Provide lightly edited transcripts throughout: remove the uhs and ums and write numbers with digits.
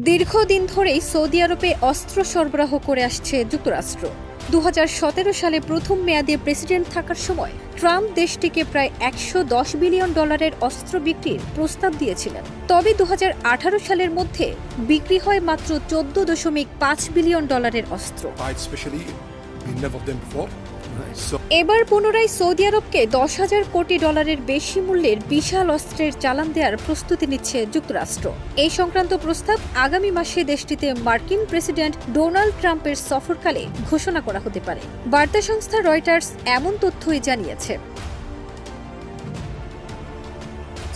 দীর্ঘদিন ধরেই সৌদি আরবে অস্ত্র সরবরাহ করে আসছে যুক্তরাষ্ট্র। 2017 সালে প্রথম মেয়াদে প্রেসিডেন্ট থাকার সময় ট্রাম্প দেশটিকে প্রায় $110 বিলিয়ন অস্ত্র বিক্রির প্রস্তাব দিয়েছিলেন। তবে 2018 সালের মধ্যে বিক্রি হয় মাত্র $14.5 বিলিয়ন অস্ত্র। এবার পুনরায় সৌদি আরবকে $10,000 কোটি বেশি মূল্যের বিশাল অস্ত্রের চালান দেওয়ার প্রস্তুতি নিচ্ছে যুক্তরাষ্ট্র। এই সংক্রান্ত প্রস্তাব আগামী মাসে দেশটিতে মার্কিন প্রেসিডেন্ট ডোনাল্ড ট্রাম্পের সফরকালে ঘোষণা করা হতে পারে। বার্তা সংস্থা রয়টার্স এমন তথ্যই জানিয়েছে।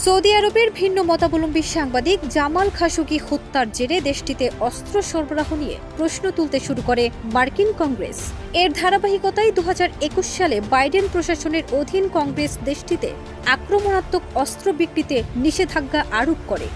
সৌদি আরবের ভিন্ন মতাবলম্বী সাংবাদিক জামাল খাশোগি হত্যার জেরে দেশটিতে অস্ত্র সরবরাহ নিয়ে প্রশ্ন তুলতে শুরু করে মার্কিন কংগ্রেস। এর ধারাবাহিকতায় 2021 সালে বাইডেন প্রশাসনের অধীন কংগ্রেস দেশটিতে আক্রমণাত্মক অস্ত্র বিক্রিতে নিষেধাজ্ঞা আরোপ করে।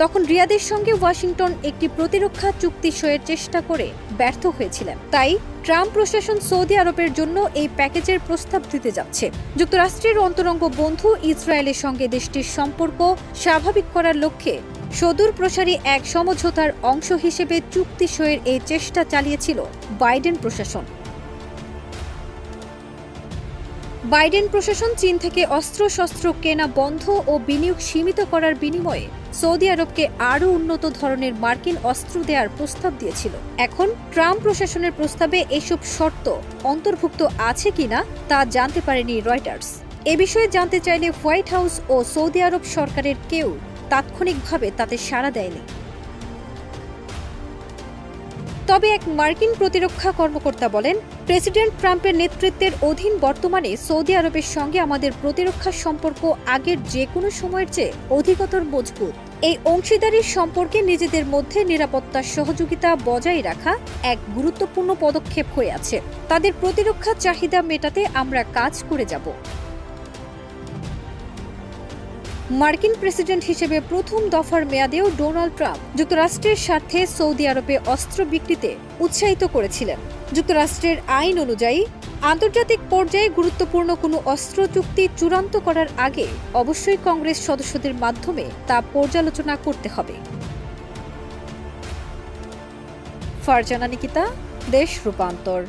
তখন রিয়াদের সঙ্গে ওয়াশিংটন একটি প্রতিরক্ষা চুক্তি সইয়ের চেষ্টা করে ব্যর্থ হয়েছিলেন। তাই ট্রাম্প প্রশাসন সৌদি আরবের জন্য এই প্যাকেজের প্রস্তাব দিতে যাচ্ছে। যুক্তরাষ্ট্রের অন্তরঙ্গ বন্ধু ইসরায়েলের সঙ্গে দেশটির সম্পর্ক স্বাভাবিক করার লক্ষ্যে সুদূর প্রসারী এক সমঝোতার অংশ হিসেবে চুক্তি সইয়ের এই চেষ্টা চালিয়েছিল বাইডেন প্রশাসন। বাইডেন প্রশাসন চীন থেকে অস্ত্রশস্ত্র কেনা বন্ধ ও বিনিয়োগ সীমিত করার বিনিময়ে সৌদি আরবকে আরও উন্নত ধরনের মার্কিন অস্ত্র দেওয়ার প্রস্তাব দিয়েছিল। এখন ট্রাম্প প্রশাসনের প্রস্তাবে এসব শর্ত অন্তর্ভুক্ত আছে কিনা তা জানতে পারেনি রয়টার্স। এ বিষয়ে জানতে চাইলে হোয়াইট হাউস ও সৌদি আরব সরকারের কেউ তাৎক্ষণিকভাবে তাতে সাড়া দেয়নি। তবে এক মার্কিন প্রতিরক্ষা কর্মকর্তা বলেন, প্রেসিডেন্ট ট্রাম্পের নেতৃত্বের অধীন বর্তমানে সৌদি আরবের সঙ্গে আমাদের প্রতিরক্ষা সম্পর্ক আগের যে কোনো সময়ের চেয়ে অধিকতর মজবুত। এই অংশীদারির সম্পর্কে নিজেদের মধ্যে নিরাপত্তার সহযোগিতা বজায় রাখা এক গুরুত্বপূর্ণ পদক্ষেপ হয়ে আছে। তাদের প্রতিরক্ষা চাহিদা মেটাতে আমরা কাজ করে যাব। মার্কিন প্রেসিডেন্ট হিসেবে প্রথম দফার মেয়াদেও ডোনাল্ড ট্রাম্প যুক্তরাষ্ট্রের স্বার্থে সৌদি আরবে অস্ত্র বিক্রিতে উৎসাহিত করেছিলেন। যুক্তরাষ্ট্রের আইন অনুযায়ী আন্তর্জাতিক পর্যায়ে গুরুত্বপূর্ণ কোনো অস্ত্র চুক্তি চূড়ান্ত করার আগে অবশ্যই কংগ্রেস সদস্যদের মাধ্যমে তা পর্যালোচনা করতে হবে। ফারজানা নিকিতা, দেশ রূপান্তর।